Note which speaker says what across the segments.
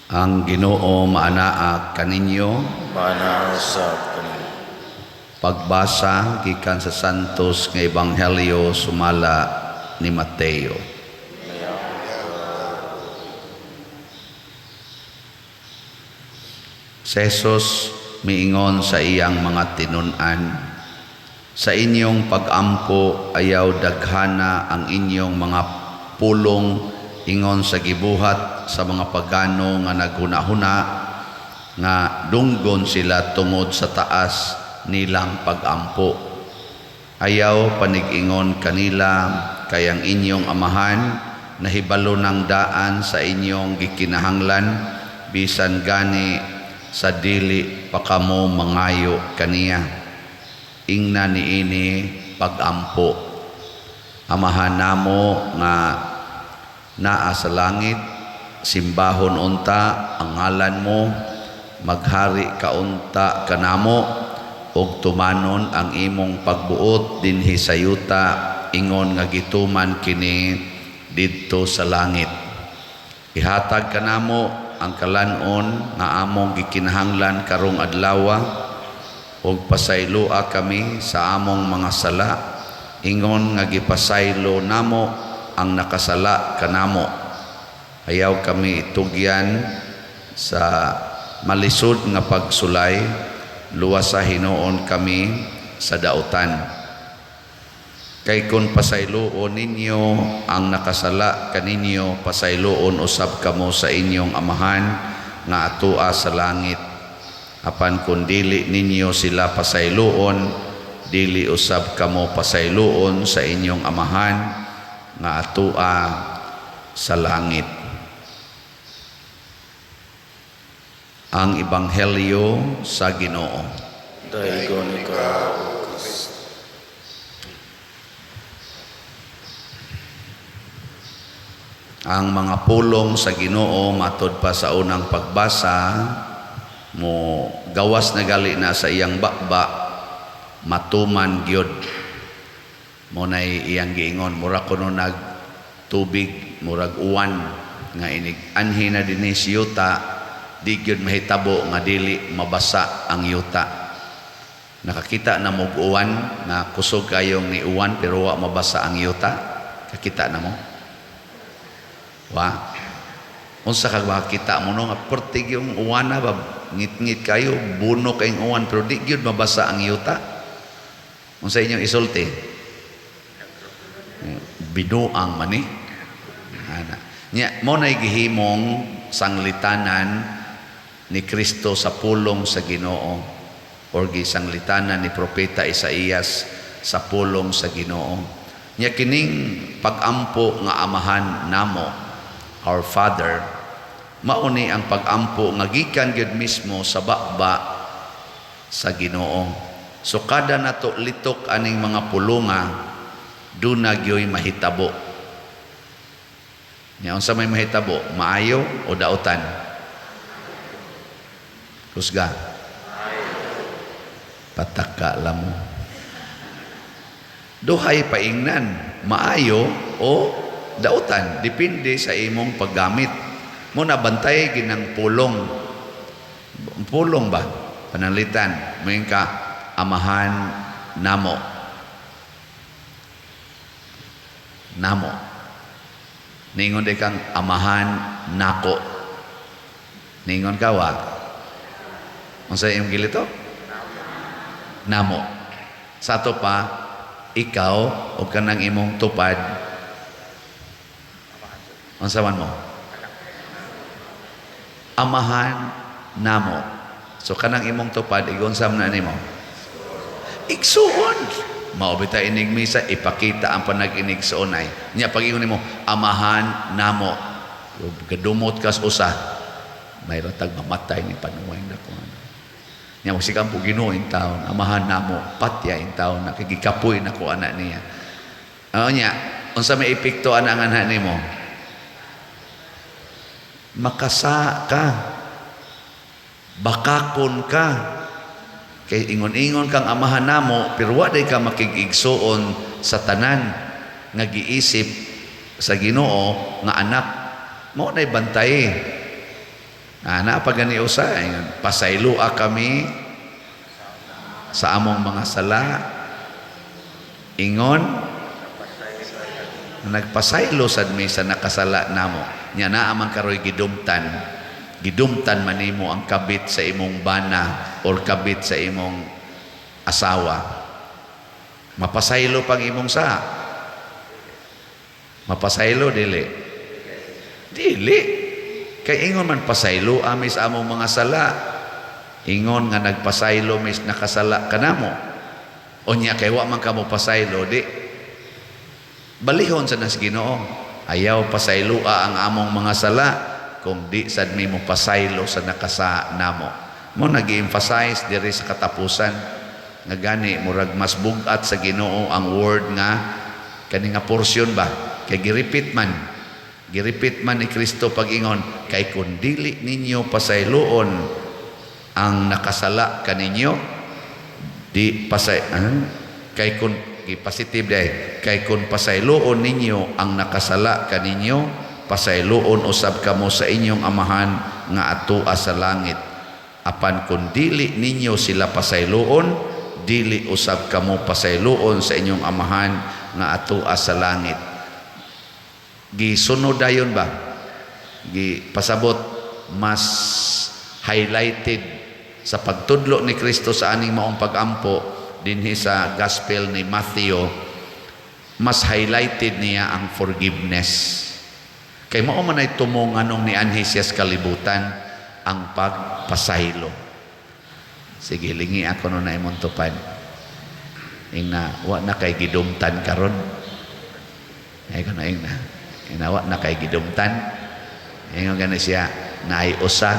Speaker 1: Ang Ginoo maanaa kaninyo.
Speaker 2: Maanaa usab kaninyo.
Speaker 1: Pagbasa gikan sa Santos nga Ebanghelyo sumala ni Mateo. Si Jesus miingon sa iyang mga tinun-an, sa inyong pag-ampo ayaw daghana ang inyong mga pulong ingon sa gibuhat sa mga pagano nga naghuna-huna nga dunggon sila tungod sa taas nilang pag-ampo. Ayaw panig-ingon kanila kay ang inyong amahan nahibalo ng daan sa inyong gikinahanglan bisan gani sa dili pa kamo mangayo kaniya. Ingna niini pag-ampo. Amahan namo nga naa sa langit, simbahon unta ang ngalan mo, maghari ka unta kanamo, ug tumanon ang imong pagbuot dinhi sa yuta, ingon nga gituman kini didto sa langit. Ihatag kanamo ang kalanon nga among gikinahanglan karong adlaw, ug pasayloa kami sa among mga sala, ingon nga gipasaylo namo ang nakasala kanamo. Ayaw kami itugyan sa malisod nga pagsulay, luwas sa hinuon kami sa dautan. Kay kun pasayloon ninyo ang nakasala kaninyo, pasayloon usab kamo sa inyong amahan nga atua sa langit. Apan kun dili ninyo sila pasayloon, dili usab kamo pasayloon sa inyong amahan nga atua sa langit. Ang Ebanghelyo sa Ginoo.
Speaker 2: Dayon ikaw, O Kristo.
Speaker 1: Ang mga pulong sa Ginoo matod pa sa unang pagbasa mo gawas na gali na sa iyang bakba, matuman gyud. Mo nay iyang giingon, mura kuno nag tubig, murag uwan nga inig anhi na dinhi si yuta, di gyud mahitabo nga dili mabasa ang yuta. Nakakita na mo uwan nga kusog kayong ni uwan pero wa mabasa ang yuta. Kakita na mo? Wa. Unsa kag makita mo no nga pertig yung uwan na ba ngit-ngit kayo, buno kayong uwan pero di gyud mabasa ang yuta. Unsa inyong isulti? Binuang man ni. Ana. Nya mo nay gihimong sanglitanan ni Kristo sa pulong sa Ginoo, or gisanglitanan ni propeta Isaías sa pulong sa Ginoo. Nya kining pag-ampo nga amahan namo, our Father, mauni ang pag-ampo nga gikan gyud mismo sa bakba sa Ginoo. So kada nato litok aning mga pulonga, duna gyoy mahitabo. Nya unsa may mahitabo? Maayo o dautan? Kusga. Pataka lamo. Duhay paingnan, maayo o dautan, depende sa imong paggamit. Mo na bantay ginang pulong. Pulong ba? Panalitan, mo ka amahan namo. Namo. Ningon de kang amahan nako. Ningon ka wa. Unsa imong gilito? Namo. Sa to pa, ikaw o kanang imong tupad. Unsa man mo? Amahan namo. So kanang imong tupad igon-sam na nimo. Igsuon. Mao bita inig misa ipakita ang panag-inigsuonay. Nya pag ingon nimo amahan namo. Gadumot kas usa. May ratag mamatay ni panuway na ko. Nya musikang po Ginoo in taon, amahan namo, patya in taon, nakikikapoy na ko anak niya. Ano nya, unsa may epekto ang anak nimo? Makasa ka, bakakon ka, kay ingon-ingon kang amahan namo, pero wa day ka makigigsuon sa tanan nga giisip sa Ginoo nga anak mo nay bantay. Ana pa gani usa, pasaylua kami sa among mga sala. Ingon, nagpasaylo sad mi sa nakasala namo. Nya naa man karoy gidumtan. Gidumtan man nimo ang kabit sa imong bana or kabit sa imong asawa. Mapasaylo pang imong sa. Mapasaylo dili. Dili. Kay ingon man pasaylo amis among mga sala. Ingon nga nagpasaylo mis nakasala kanamo. Onya kay wa man kamo pasaylo di. Balihon sa nas Ginoo. Ayaw pasaylua ang among mga sala kung di sad mi mo pasaylo sa nakasa namo. Mo nag-emphasize diri sa katapusan nga gani murag mas bugat sa Ginoo ang word nga kani nga portion ba kay giripit man ni Kristo pag-ingon kay kun dili ninyo pasayloon ang nakasala kaninyo di pasay kay kun positive day kay kun pasayloon ninyo ang nakasala kaninyo pasayloon usab kamo sa inyong amahan nga atua sa langit apan kun dili ninyo sila pasayloon dili usab kamo pasayloon sa inyong amahan nga atua sa langit. Gisunod dayon ba pasabot mas highlighted sa pagtudlo ni Kristo sa aning maong pag-ampo dinhi sa gospel ni Matthew, mas highlighted niya ang forgiveness. Kay mao man ay tumong anong ni anhi siya sa kalibutan ang pagpasaylo. Sige, lingi ako no na imong tupad. Ingna wa na kay gidumtan karon. Ay kono ingna. Inawa na kay gidumtan. Ingon gani siya naay usa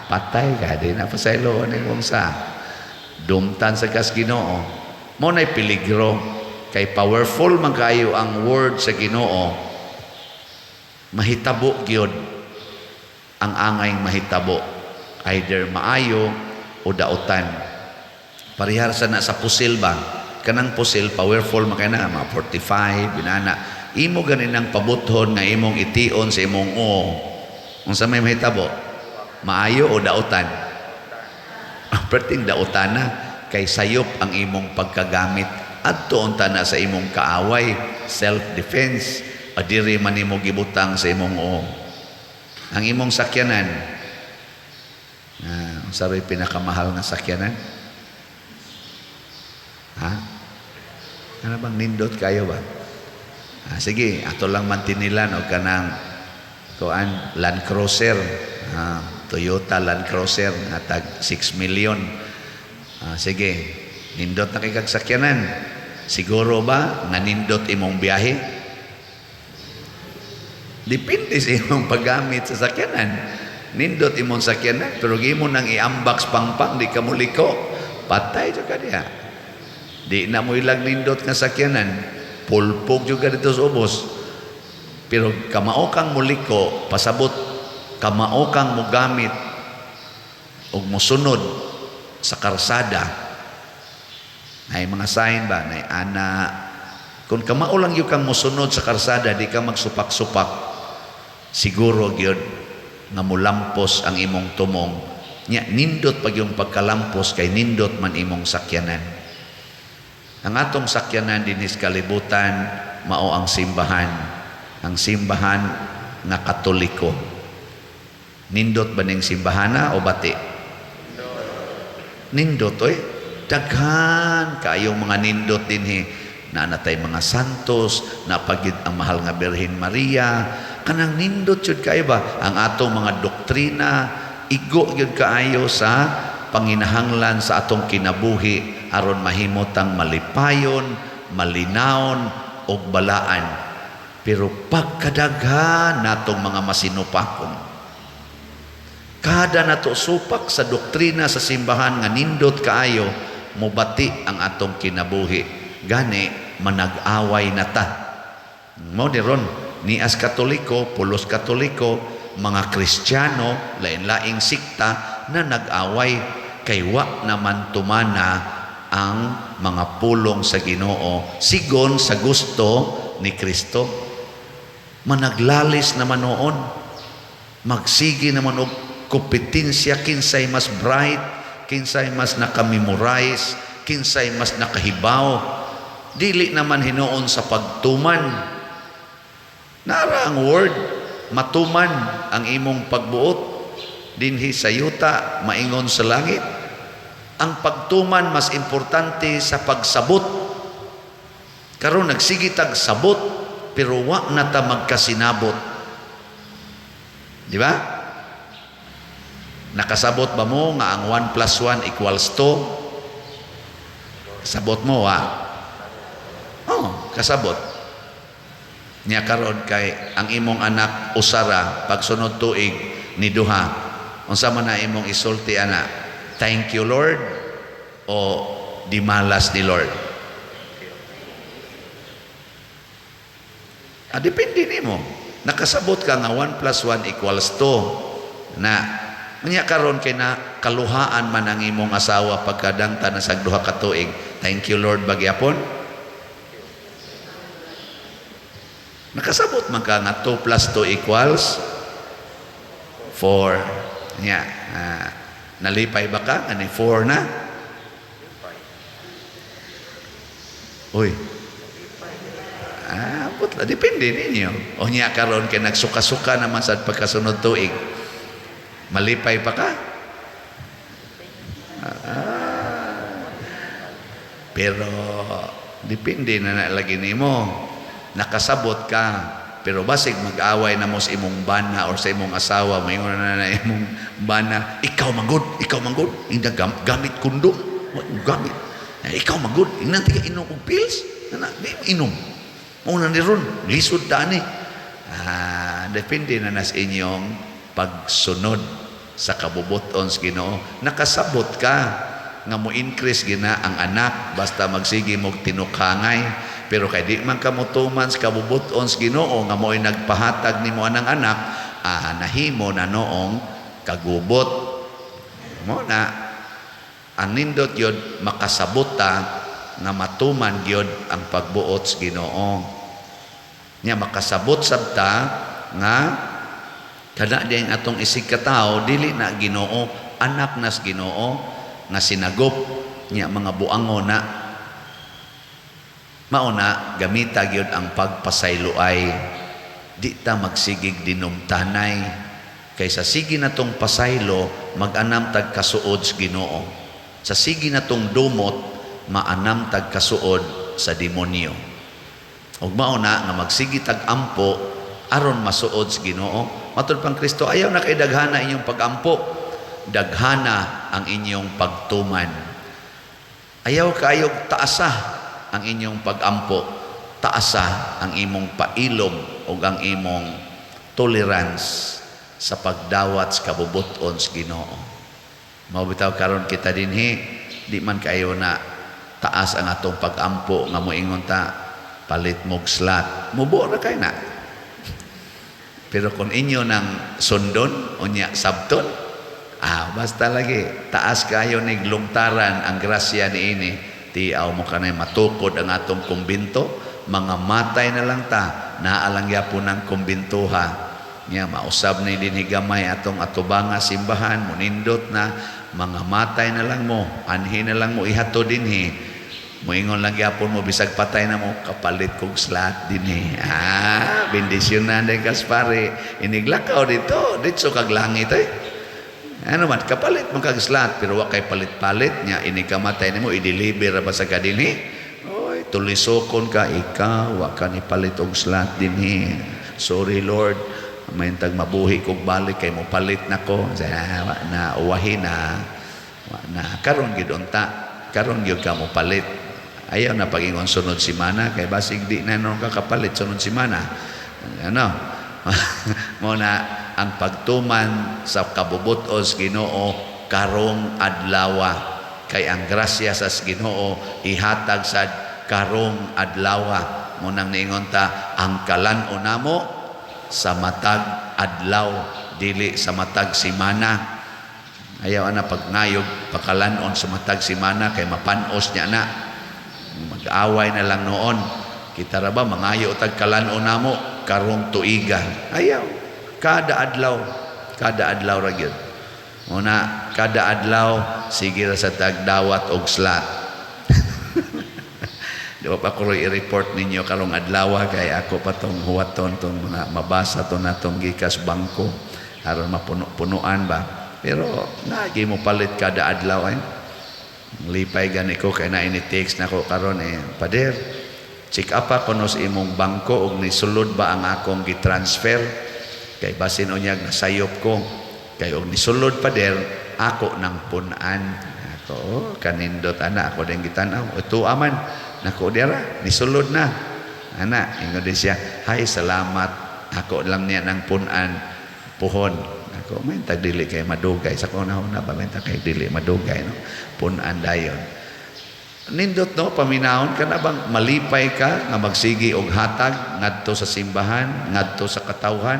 Speaker 1: patay ka di na pasaylo ni mong sa dumtan sa kas Ginoo. Mo nay peligro kay powerful man kayo ang word sa Ginoo. Mahitabo gyud ang angay mahitabo either maayo o dautan. Parihar sa na sa pusil ba kanang pusil powerful man kay na mga 45 binana imo ganin ang pabuthon nga imong tion sa imong unsa may mahitabo maayo o dautan. Perting dautan na kay sayop ang imong pagkagamit adto unta na sa imong kaaway self defense adiri man nimo gibutang sa imong ang imong sakyanan unsa ray pinakamahal nga sakyanan ha ano bang nindot kayo ba sige ato lang mantinilan o kanang kuan Land Cruiser Toyota Land Cruiser nga tag 6 million sige nindot na kay kag sakyanan siguro ba nga nindot imong biyahe depende sa imong paggamit sa sakyanan nindot imong sakyanan pero gimo nang i-unbox pangpang di ka muliko patay jud diha di na mo ilag nindot nga sakyanan pulpog juga dito sa ubos pero kamao kang muliko pasabot kamao kang mogamit og mosunod sa karsada ay mga sign ba na ana kung kamao lang yung kang mosunod sa karsada di ka magsupak-supak siguro gyud nga mulampos ang imong tumong nya nindot pag yung pagkalampos kay nindot man imong sakyanan. Ang atong sakyanan dinis kalibutan mao ang simbahan nga Katoliko. Nindot ba ning simbahana o bati? Nindot daghan kayong mga nindot dinhi na natay mga santos napagid ang mahal nga Birhen Maria kanang nindot jud kay ba ang atong mga doktrina igo gyud kaayo sa panginahanglan sa atong kinabuhi aron mahimutang malipayon, malinawon og balaan. Pero pagkadaghan natong mga masinupakon. Kada nato supak sa doktrina sa simbahan nga nindot kaayo mobati ang atong kinabuhi. Gani manag-away na ta. Mo diron ni as Katoliko, pulos Katoliko, mga Kristiyano, lain-laing sikta na nag-away kay wa naman tumana ang mga pulong sa Ginoo sigon sa gusto ni Kristo. Managlalis naman noon, magsigi naman og kompetensya, kinsay mas bright, kinsay mas nakamemorize, kinsay mas nakahibaw. Dili naman hinuon sa pagtuman. Nara ang word, matuman ang imong pagbuot dinhi sa yuta, maingon sa langit. Ang pagtuman mas importante sa pagsabot. Karon nagsige tag sabot pero wa na ta magkasinabot. Di ba? Nakasabot ba mo nga ang 1 plus 1 equals 2? Sabot mo kasabot. Nya karon kay ang imong anak usara pagsunod tuig ni duha. Unsa man na imong isulti ana? Thank you Lord o di malas ni Lord? Depende nimo. Nakasabot ka nga 1 plus 1 equals 2 na nya karon kay na kaluhaan man ang imong asawa pagkadangta na sa duha ka tuig. Thank you Lord bagyapon. Nakasabot man ka nga 2 plus 2 equals 4. Nya nalipay ba ka? Ani 4 na? Uy. Putla, depende ninyo. O niya karon kay nagsuka-suka naman sa pagkasunod tuig. Malipay pa ka? Pero depende na lagi nimo. Nakasabot ka. Pero basig mag-away na mo sa imong bana or sa imong asawa, may na imong bana, ikaw manggod. Hindi gamit kundom. Gamit. Ikaw manggod. Inang tiga inom og pills. Inom. Una ni ron, lisod dani. Depende na nas inyong pagsunod sa kabubuton sa Ginoo. Nakasabot ka nga mo increase gina ang anak basta magsige mo tinukangay. Pero kay di man ka motuman sa kabubuton sa Ginoo nga mo'y nagpahatag nimo anang anak, nahimo na noong kagubot. Mo na ang nindot yun makasabot ta nga matuman gyud ang pagbuot sa Ginoo. Nya makasabot sabta nga kada diyang atong isig katao dili na Ginoo, anak nas Ginoo nga sinagop nya mga buangon na mauna gamita gyud ang pagpasayloay. Di ta magsigig dinumtanay kaysa sige natong pasaylo mag-anam tag kasuod sa Ginoo. Sa sige natong dumot maanam tag kasuod sa demonyo. Ug mauna nga magsigi tag ampo aron masuod sa Ginoo. Matud pang Kristo, ayaw na kay daghana inyong pagampo, daghana ang inyong pagtuman. Ayaw kayog taasa ang inyong pagampo, taasa ang imong pailom ug ang imong tolerance sa pagdawat sa kabubuton sa Ginoo. Mao bitaw karon kita dinhi, di man kayo na taas ang atong pagampo nga moingon ta palit mog slat. Mubo na kay na. Pero kung inyo nang sundon unya sabton, basta lagi taas kayo ni glungtaran ang grasya niini. Tiaw mo kanay matukod ang atong kumbinto, mga matay na lang ta, naalang yapon ang kumbintuha. Nya mausab ni din higamay atong atubanga simbahan, munindot na mga matay na lang mo, anhi na lang mo ihato dinhi. Moingon lang yapon mo bisag patay na mo kapalit kog slat dinhi. Bendisyon na din Kaspari. Iniglakaw dito kag langit Ano man kapalit mo kag slat pero wa kay palit-palit nya ini kamatay nimo i-deliver ba sa kadinhi? Oy, tulisokon ka ikaw wa ka ni palit og slat dinhi. Sorry Lord, may tag mabuhi kog balik kay mo palit nako. Wa na uwahin na. Wa na karon gid unta. Karon gyud ka mo palit. Ayaw na pagingon sunod simana kay basig di na nung kakapalit sunod simana. Ano? Mo na ang pagtuman sa kabubuton sa Ginoo karong adlaw kay ang grasya sa Ginoo ihatag sa karong adlaw. Mo nang niingon ta ang kalan-on namo sa matag adlaw dili sa matag simana. Ayaw na pagnayog pakalan-on sa matag simana kay mapanos niya na. Mag-away na lang noon. Kita ra ba mangayo tag kalan-on namo karong tuiga. Ayaw. Kada adlaw ra gyud. Una, kada adlaw, sige ra sa tagdawat og slat. Di ba pa ko i-report ninyo karong adlaw kay ako pa tong huwaton tong mga mabasa to na tong gikas bangko aron mapuno-punuan ba. Pero nagi mo palit kada adlaw ay. Lipay gani ko kay na ini-text na ko karon Pader, check up ako no sa imong bangko og nisulod ba ang akong gi-transfer kay basin unyag nasayop ko. Kay og nisulod Pader, ako nang punan. Ako kanindot ana ako din gitanaw. Ito aman nako dira nisulod na. Ana ingon din siya, "Hay salamat. Ako lang niya nang punan puhon." Ako may tagdili kay madugay sa kuna-una ba may kay dili madugay no. Punan dayon. Nindot no paminahon kana bang malipay ka nga magsigi og hatag ngadto sa simbahan, ngadto sa katawhan.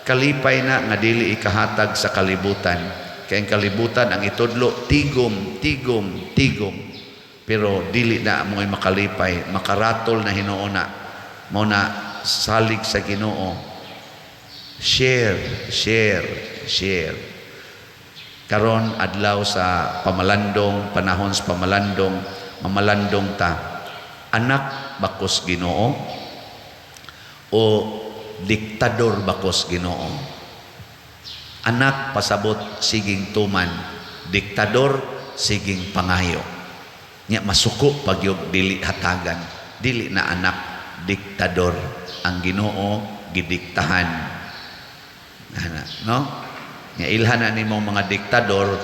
Speaker 1: Kalipay na nga dili ikahatag sa kalibutan. Kay ang kalibutan ang itudlo tigom. Pero dili na mo'y makalipay, makaratol na hinuona. Mo na salig sa Ginoo. Share. Karon adlaw sa pamalandong, panahon sa pamalandong, mamalandong ta. Anak bakos Ginoo o diktador bakos Ginoo. Anak pasabot siging tuman, diktador siging pangayo. Nya masuko pagyog dili hatagan, dili na anak diktador ang Ginoo gidiktahan. Ana, no? Nya ilhan nimong mga diktador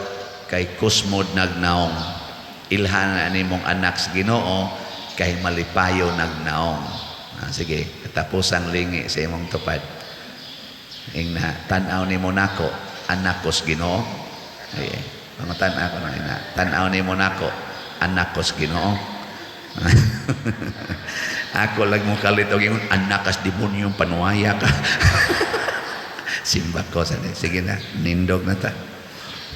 Speaker 1: kay kusmod nagnaong. Ilhan nimong anak sa Ginoo kay malipayo nagnaong. Sige, katapusang lingi sa imong tupad. Ingna tan-aw nimo nako anak ko sa Ginoo. Ay, mga tan-aw ko na ina. Tan-aw nimo nako anak ko sa Ginoo. Ako lang mo kalito yung anak kas demonyo panuaya ka. Simba ko sa sige na nindog na ta.